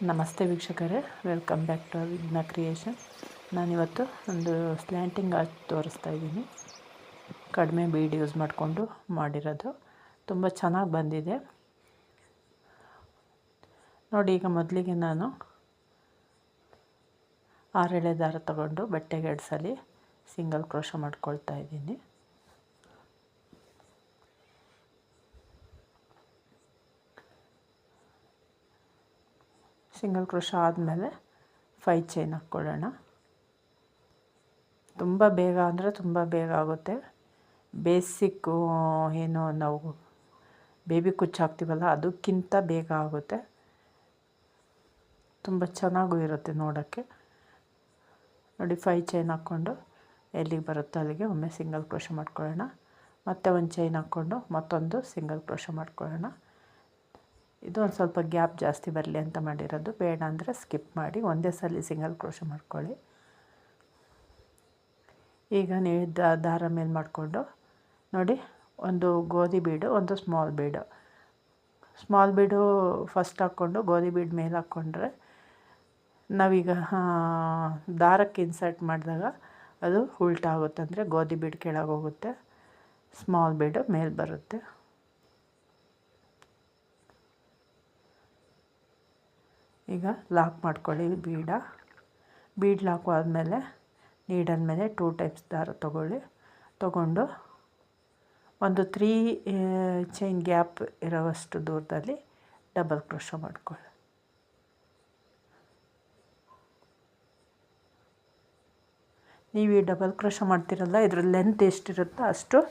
ನಮಸ್ತೆ ವೀಕ್ಷಕರೇ, welcome back to ವಿಘ್ನ ಕ್ರಿಯೇಷನ್. ನಾನಿವತ್ತು ಒಂದು ಸ್ಲ್ಯಾಂಟಿಂಗ್ ಆರ್ಚ್ ತೋರಿಸ್ತಾ ಇದ್ದೀನಿ. ಕಡಿಮೆ ಬೀಡ್ ಯೂಸ್ ಮಾಡಿಕೊಂಡು ಮಾಡಿರೋದು, ತುಂಬ ಚೆನ್ನಾಗಿ ಬಂದಿದೆ ನೋಡಿ. ಈಗ ಮೊದಲಿಗೆ ನಾನು 6 ಎಳೆ ದಾರ ತಗೊಂಡು ಬಟ್ಟೆಗೆ 2 ಸಲ ಸಿಂಗಲ್ ಕ್ರೋಶ ಮಾಡ್ಕೊಳ್ತಾ ಇದ್ದೀನಿ. ಸಿಂಗಲ್ ಕ್ರೋಶ ಆದಮೇಲೆ 5 ಚೈನ್ ಹಾಕ್ಕೊಳ್ಳೋಣ. ತುಂಬ ಬೇಗ ಅಂದರೆ ತುಂಬ ಬೇಗ ಆಗುತ್ತೆ. ಬೇಸಿಕ್ಕು ಏನು ನಾವು ಬೇಬಿ ಕುಚ್ಚು ಹಾಕ್ತೀವಲ್ಲ ಅದಕ್ಕಿಂತ ಬೇಗ ಆಗುತ್ತೆ, ತುಂಬ ಚೆನ್ನಾಗೂ ಇರುತ್ತೆ ನೋಡೋಕ್ಕೆ. ನೋಡಿ, 5 ಚೈನ್ ಹಾಕ್ಕೊಂಡು ಎಲ್ಲಿಗೆ ಬರುತ್ತೋ ಅಲ್ಲಿಗೆ ಒಮ್ಮೆ ಸಿಂಗಲ್ ಕ್ರೋಶ ಮಾಡ್ಕೊಳ್ಳೋಣ. ಮತ್ತೆ ಒಂದು ಚೈನ್ ಹಾಕ್ಕೊಂಡು ಮತ್ತೊಂದು ಸಿಂಗಲ್ ಕ್ರೋಶ ಮಾಡ್ಕೊಳ್ಳೋಣ. ಇದು ಒಂದು ಸ್ವಲ್ಪ ಗ್ಯಾಪ್ ಜಾಸ್ತಿ ಬರಲಿ ಅಂತ ಮಾಡಿರೋದು, ಬೇಡ ಅಂದರೆ ಸ್ಕಿಪ್ ಮಾಡಿ ಒಂದೇ ಸಲ ಸಿಂಗಲ್ ಕ್ರೋಶ ಮಾಡ್ಕೊಳ್ಳಿ. ಈಗ ನೀವು ದಾರ ಮೇಲೆ ಮಾಡಿಕೊಂಡು ನೋಡಿ, ಒಂದು ಗೋಧಿ ಬೀಡು, ಒಂದು ಸ್ಮಾಲ್ ಬೀಡು ಫಸ್ಟ್ ಹಾಕ್ಕೊಂಡು ಗೋಧಿ ಬೀಡ್ ಮೇಲೆ ಹಾಕ್ಕೊಂಡ್ರೆ ನಾವೀಗ ದಾರಕ್ಕೆ ಇನ್ಸರ್ಟ್ ಮಾಡಿದಾಗ ಅದು ಉಲ್ಟಾ ಆಗುತ್ತೆ, ಅಂದರೆ ಗೋಧಿ ಬೀಡ್ ಕೆಳಗೆ ಹೋಗುತ್ತೆ, ಸ್ಮಾಲ್ ಬೀಡು ಮೇಲೆ ಬರುತ್ತೆ. ಈಗ ಲಾಕ್ ಮಾಡ್ಕೊಳ್ಳಿ ಬೀಡ್ ಲಾಕ್ ಆದಮೇಲೆ ನೀಡಲ್ ಮೇಲೆ 2 ಟೈಪ್ಸ್ ದಾರ ತಗೊಂಡು ಒಂದು 3 ಚೈನ್ ಗ್ಯಾಪ್ ಇರೋವಷ್ಟು ದೂರದಲ್ಲಿ ಡಬಲ್ ಕ್ರೋಶ ಮಾಡ್ಕೊಳ್ಳಿ. ನೀವು ಈ ಡಬಲ್ ಕ್ರೋಶ ಮಾಡ್ತಿರಲ್ಲ, ಇದ್ರ ಲೆಂತ್ ಎಷ್ಟಿರುತ್ತೋ ಅಷ್ಟು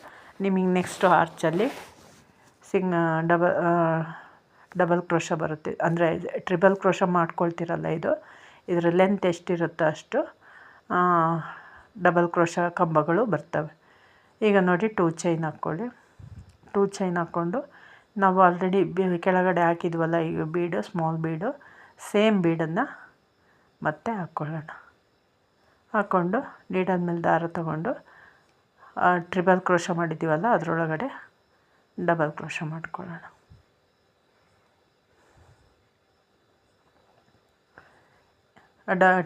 ನಿಮಗೆ ನೆಕ್ಸ್ಟ್ ಆರ್ಚಲ್ಲಿ ಡಬಲ್ ಕ್ರೋಶ ಬರುತ್ತೆ. ಅಂದರೆ ಟ್ರಿಬಲ್ ಕ್ರೋಶ ಮಾಡ್ಕೊಳ್ತಿರಲ್ಲ, ಇದರ ಲೆಂತ್ ಎಷ್ಟಿರುತ್ತೋ ಅಷ್ಟು ಡಬಲ್ ಕ್ರೋಶ ಕಂಬಗಳು ಬರ್ತವೆ. ಈಗ ನೋಡಿ, 2 ಚೈನ್ ಹಾಕ್ಕೊಳ್ಳಿ. 2 ಚೈನ್ ಹಾಕ್ಕೊಂಡು ನಾವು ಆಲ್ರೆಡಿ ಕೆಳಗಡೆ ಹಾಕಿದ್ವಲ್ಲ ಈಗ ಬೀಡು, ಸ್ಮಾಲ್ ಬೀಡು, ಸೇಮ್ ಬೀಡನ್ನು ಮತ್ತೆ ಹಾಕ್ಕೊಂಡು ನೀಡಲ್ ಮೇಲೆ ದಾರ ತಗೊಂಡು ಟ್ರಿಬಲ್ ಕ್ರೋಶ ಮಾಡಿದ್ದೀವಲ್ಲ ಅದರೊಳಗಡೆ ಡಬಲ್ ಕ್ರೋಶ ಮಾಡ್ಕೊಳ್ಳೋಣ.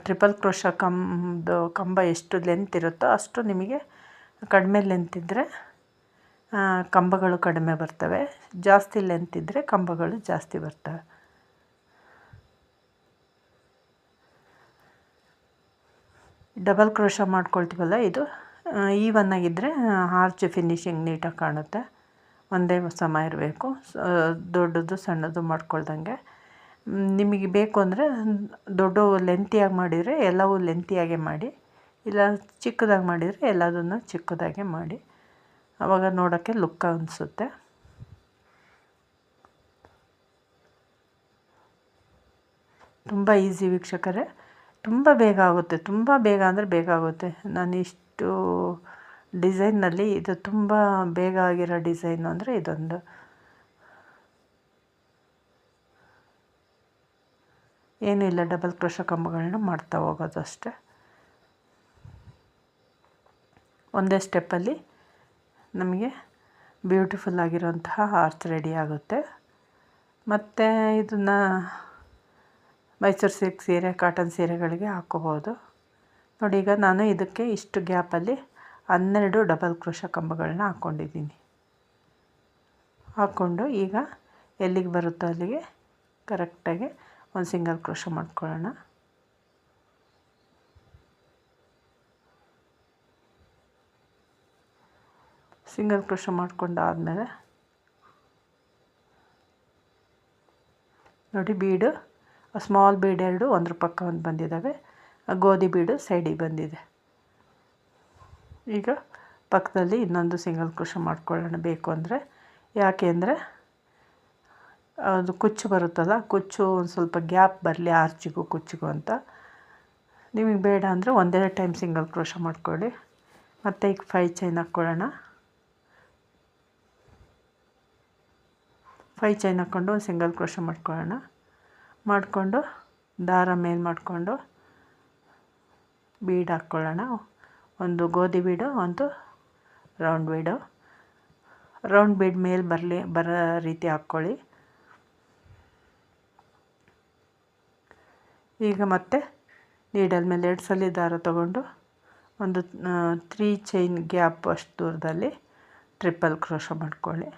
ಟ್ರಿಪಲ್ ಕ್ರೋಶ ಕಂಬ ಎಷ್ಟು ಲೆಂತ್ ಇರುತ್ತೋ ಅಷ್ಟು ನಿಮಗೆ ಕಡಿಮೆ ಲೆಂತ್ ಇದ್ದರೆ ಕಂಬಗಳು ಕಡಿಮೆ ಬರ್ತವೆ, ಜಾಸ್ತಿ ಲೆಂತ್ ಇದ್ದರೆ ಕಂಬಗಳು ಜಾಸ್ತಿ ಬರ್ತವೆ. ಡಬಲ್ ಕ್ರೋಶ ಮಾಡ್ಕೊಳ್ತೀವಲ್ಲ, ಇದು ಈವನ್ ಆಗಿದ್ದರೆ ಆರ್ಚ್ ಫಿನಿಶಿಂಗ್ ನೀಟಾಗಿ ಕಾಣುತ್ತೆ. ಒಂದೇ ಸಮ ಇರಬೇಕು, ದೊಡ್ಡದು ಸಣ್ಣದು ಮಾಡ್ಕೊಳ್ದಂಗೆ. ನಿಮಗೆ ಬೇಕು ಅಂದರೆ ದೊಡ್ಡ ಲೆಂತಿಯಾಗಿ ಮಾಡಿದರೆ ಎಲ್ಲವೂ ಲೆಂತಿಯಾಗೆ ಮಾಡಿ, ಇಲ್ಲ ಚಿಕ್ಕದಾಗಿ ಮಾಡಿದರೆ ಎಲ್ಲದನ್ನು ಚಿಕ್ಕದಾಗೆ ಮಾಡಿ, ಆವಾಗ ನೋಡೋಕ್ಕೆ ಲುಕ್ ಅನಿಸುತ್ತೆ. ತುಂಬ ಈಸಿ ವೀಕ್ಷಕರೇ, ತುಂಬ ಬೇಗ ಆಗುತ್ತೆ, ತುಂಬ ಬೇಗ ಅಂದರೆ ಬೇಗ ಆಗುತ್ತೆ. ನಾನು ಇಷ್ಟು ಡಿಸೈನ್ನಲ್ಲಿ ಇದು ತುಂಬ ಬೇಗ ಆಗಿರೋ ಡಿಸೈನು ಅಂದರೆ ಇದೊಂದು. ಏನೂ ಇಲ್ಲ, ಡಬಲ್ ಕ್ರೋಶ ಕಂಬಗಳನ್ನ ಮಾಡ್ತಾ ಹೋಗೋದು ಅಷ್ಟೆ. ಒಂದೇ ಸ್ಟೆಪ್ಪಲ್ಲಿ ನಮಗೆ ಬ್ಯೂಟಿಫುಲ್ ಆಗಿರೋಂತಹ ಆರ್ಚ್ ರೆಡಿ ಆಗುತ್ತೆ. ಮತ್ತು ಇದನ್ನು ಮೈಸೂರು ಸಿಲ್ಕ್ ಸೀರೆ, ಕಾಟನ್ ಸೀರೆಗಳಿಗೆ ಹಾಕ್ಕೋಬೋದು. ನೋಡಿ, ಈಗ ನಾನು ಇದಕ್ಕೆ ಇಷ್ಟು ಗ್ಯಾಪಲ್ಲಿ 12 ಡಬಲ್ ಕ್ರೋಶ ಕಂಬಗಳನ್ನ ಹಾಕ್ಕೊಂಡಿದ್ದೀನಿ. ಹಾಕ್ಕೊಂಡು ಈಗ ಎಲ್ಲಿಗೆ ಬರುತ್ತೋ ಅಲ್ಲಿಗೆ ಕರೆಕ್ಟಾಗಿ ಒಂದು ಸಿಂಗಲ್ ಕ್ರೋಶ ಮಾಡ್ಕೊಳ್ಳೋಣ. ಸಿಂಗಲ್ ಕ್ರೋಶ ಮಾಡ್ಕೊಂಡಾದಮೇಲೆ ನೋಡಿ, ಬೀಡು ಸ್ಮಾಲ್ ಬೀಡ್ 2 ಒಂದ್ರ ಪಕ್ಕ ಒಂದು ಬಂದಿದ್ದಾವೆ, ಗೋಧಿ ಬೀಡು ಸೈಡಿಗೆ ಬಂದಿದೆ. ಈಗ ಪಕ್ಕದಲ್ಲಿ ಇನ್ನೊಂದು ಸಿಂಗಲ್ ಕ್ರೋಶ ಮಾಡ್ಕೊಳ್ಳೋಣ ಬೇಕು ಅಂದರೆ. ಯಾಕೆ ಅಂದರೆ ಅದು ಕುಚ್ಚು ಬರುತ್ತಲ್ಲ, ಕುಚ್ಚು ಒಂದು ಸ್ವಲ್ಪ ಗ್ಯಾಪ್ ಬರಲಿ ಆರ್ಚಿಗೂ ಕುಚ್ಚಿಗೂ ಅಂತ. ನಿಮಗೆ ಬೇಡ ಅಂದರೆ ಒಂದೇ ಟೈಮ್ ಸಿಂಗಲ್ ಕ್ರೋಶ ಮಾಡ್ಕೊಳ್ಳಿ. ಮತ್ತು ಈಗ 5 ಚೈನ್ ಹಾಕ್ಕೊಳ್ಳೋಣ. 5 ಚೈನ್ ಹಾಕ್ಕೊಂಡು ಒಂದು ಸಿಂಗಲ್ ಕ್ರೋಶ ಮಾಡಿಕೊಂಡು ದಾರ ಮೇಲೆ ಮಾಡಿಕೊಂಡು ಬೀಡ್ ಹಾಕ್ಕೊಳ್ಳೋಣ. ಒಂದು ಗೋಧಿ ಬೀಡು, ಒಂದು ರೌಂಡ್ ಬೀಡ್ ಮೇಲೆ ಬರೋ ರೀತಿ ಹಾಕ್ಕೊಳ್ಳಿ. ಈಗ ಮತ್ತೆ ನೀಡಲ್ ಮೇಲೆ 2 ಸಲ ದಾರ ತಗೊಂಡು ಒಂದು 3 ಚೈನ್ ಗ್ಯಾಪ್ ಅಷ್ಟು ದೂರದಲ್ಲಿ ಟ್ರಿಪಲ್ ಕ್ರೋಶ ಮಾಡ್ಕೊಳ್ಳಿ.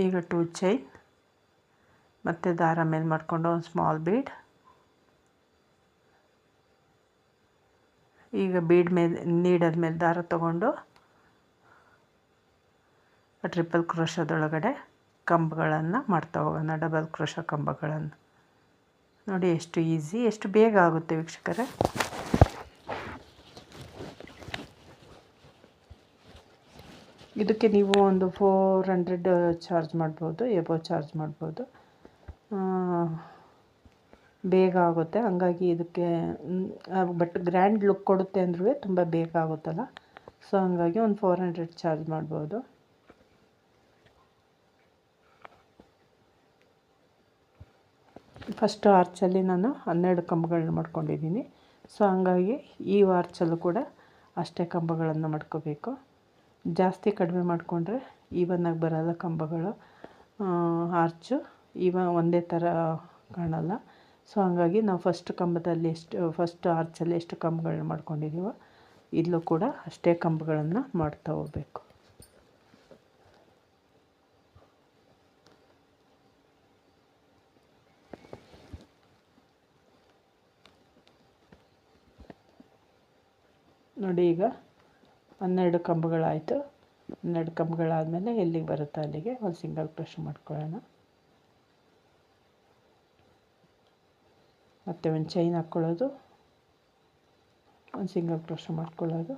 ಈಗ 2 ಚೈನ್ ಮತ್ತು ದಾರ ಮೇಲೆ ಮಾಡಿಕೊಂಡು ಒಂದು ಸ್ಮಾಲ್ ಬೀಡ್. ಈಗ ಬೀಡ್ ಮೇಲೆ ನೀಡಲ್ ಮೇಲೆ ದಾರ ತಗೊಂಡು ಟ್ರಿಪಲ್ ಕ್ರೋಶದೊಳಗಡೆ ಕಂಬಗಳನ್ನು ಮಾಡ್ತಾ ಹೋಗೋಣ, ಡಬಲ್ ಕ್ರೋಶ ಕಂಬಗಳನ್ನು. ನೋಡಿ ಎಷ್ಟು ಈಸಿ, ಎಷ್ಟು ಬೇಗ ಆಗುತ್ತೆ ವೀಕ್ಷಕರೇ. ಇದಕ್ಕೆ ನೀವು ಒಂದು 400 ಚಾರ್ಜ್ ಮಾಡ್ಬೋದು, ಎಬೋ ಚಾರ್ಜ್ ಮಾಡ್ಬೋದು. ಬೇಗ ಆಗುತ್ತೆ, ಹಂಗಾಗಿ ಇದಕ್ಕೆ ಬಟ್ ಗ್ರ್ಯಾಂಡ್ ಲುಕ್ ಕೊಡುತ್ತೆ ಅಂದ್ರೂ ತುಂಬ ಬೇಗ ಆಗುತ್ತಲ್ಲ, ಸೊ ಹಂಗಾಗಿ ಒಂದು 400 ಚಾರ್ಜ್ ಮಾಡ್ಬೋದು. ಫಸ್ಟ್ ಆರ್ಚಲ್ಲಿ ನಾನು 12 ಕಂಬಗಳನ್ನ ಮಾಡ್ಕೊಂಡಿದ್ದೀನಿ, ಸೊ ಹಂಗಾಗಿ ಈ ಆರ್ಚಲ್ಲೂ ಕೂಡ ಅಷ್ಟೇ ಕಂಬಗಳನ್ನು ಮಾಡ್ಕೋಬೇಕು. ಜಾಸ್ತಿ ಕಡಿಮೆ ಮಾಡಿಕೊಂಡ್ರೆ ಈವನ್ನಾಗಿ ಬರೋಲ್ಲ ಕಂಬಗಳು, ಆರ್ಚು ಒಂದೇ ಥರ ಕಾಣಲ್ಲ. ಸೊ ಹಂಗಾಗಿ ನಾವು ಫಸ್ಟ್ ಆರ್ಚಲ್ಲಿ ಎಷ್ಟು ಕಂಬಗಳನ್ನ ಮಾಡ್ಕೊಂಡಿದ್ದೀವೋ ಇಲ್ಲೂ ಕೂಡ ಅಷ್ಟೇ ಕಂಬಗಳನ್ನು ಮಾಡ್ತಾ ಹೋಗಬೇಕು. ನೋಡಿ ಈಗ 12 ಕಂಬಗಳಾಯಿತು. 12 ಕಂಬಗಳಾದಮೇಲೆ ಎಲ್ಲಿಗೆ ಬರುತ್ತೋ ಅಲ್ಲಿಗೆ ಒಂದು ಸಿಂಗಲ್ ಕ್ರೋಶ ಮಾಡ್ಕೊಳ್ಳೋಣ. ಮತ್ತು ಒಂದು ಚೈನ್ ಹಾಕ್ಕೊಳ್ಳೋದು, ಒಂದು ಸಿಂಗಲ್ ಕ್ರೋಶ ಮಾಡ್ಕೊಳ್ಳೋದು,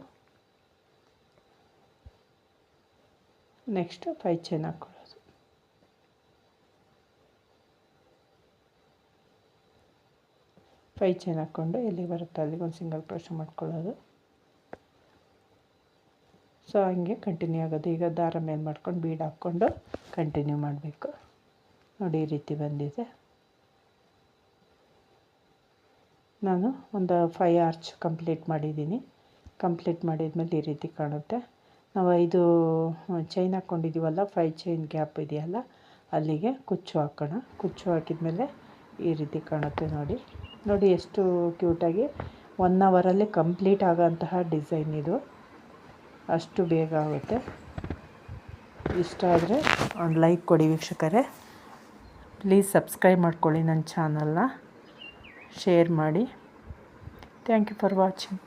ನೆಕ್ಸ್ಟ್ 5 ಚೈನ್ ಹಾಕ್ಕೊಳ್ಳೋದು. ಚೈನ್ ಹಾಕ್ಕೊಂಡು ಎಲ್ಲಿಗೆ ಬರುತ್ತೋ ಅಲ್ಲಿಗೆ ಒಂದು ಸಿಂಗಲ್ ಕ್ರೋಶ ಮಾಡ್ಕೊಳ್ಳೋದು. ಸೊ ಹಂಗೆ ಕಂಟಿನ್ಯೂ ಆಗೋದು. ಈಗ ದಾರ ಮೇಲೆ ಮಾಡ್ಕೊಂಡು ಬೀಡ್ ಹಾಕ್ಕೊಂಡು ಕಂಟಿನ್ಯೂ ಮಾಡಬೇಕು. ನೋಡಿ ಈ ರೀತಿ ಬಂದಿದೆ. ನಾನು ಒಂದು 5 ಆರ್ಚ್ ಕಂಪ್ಲೀಟ್ ಮಾಡಿದ್ದೀನಿ. ಕಂಪ್ಲೀಟ್ ಮಾಡಿದ್ಮೇಲೆ ಈ ರೀತಿ ಕಾಣುತ್ತೆ. ನಾವು 5 ಚೈನ್ ಹಾಕ್ಕೊಂಡಿದ್ದೀವಲ್ಲ, 5 ಚೈನ್ ಗ್ಯಾಪ್ ಇದೆಯಲ್ಲ ಅಲ್ಲಿಗೆ ಕುಚ್ಚು ಹಾಕೋಣ. ಕುಚ್ಚು ಹಾಕಿದ್ಮೇಲೆ ಈ ರೀತಿ ಕಾಣುತ್ತೆ. ನೋಡಿ ಎಷ್ಟು ಕ್ಯೂಟಾಗಿ 1 ಅವರಲ್ಲಿ ಕಂಪ್ಲೀಟ್ ಆಗೋಂತಹ ಡಿಸೈನ್ ಇದು. ಅಷ್ಟು ಬೇಗ ಆಗುತ್ತೆ. ಇಷ್ಟ ಆದರೆ ಒಂದು ಲೈಕ್ ಕೊಡಿ ವೀಕ್ಷಕರೇ. ಪ್ಲೀಸ್ ಸಬ್ಸ್ಕ್ರೈಬ್ ಮಾಡ್ಕೊಳ್ಳಿ ನನ್ನ ಚಾನಲ್ನ, ಶೇರ್ ಮಾಡಿ. Thank you for watching.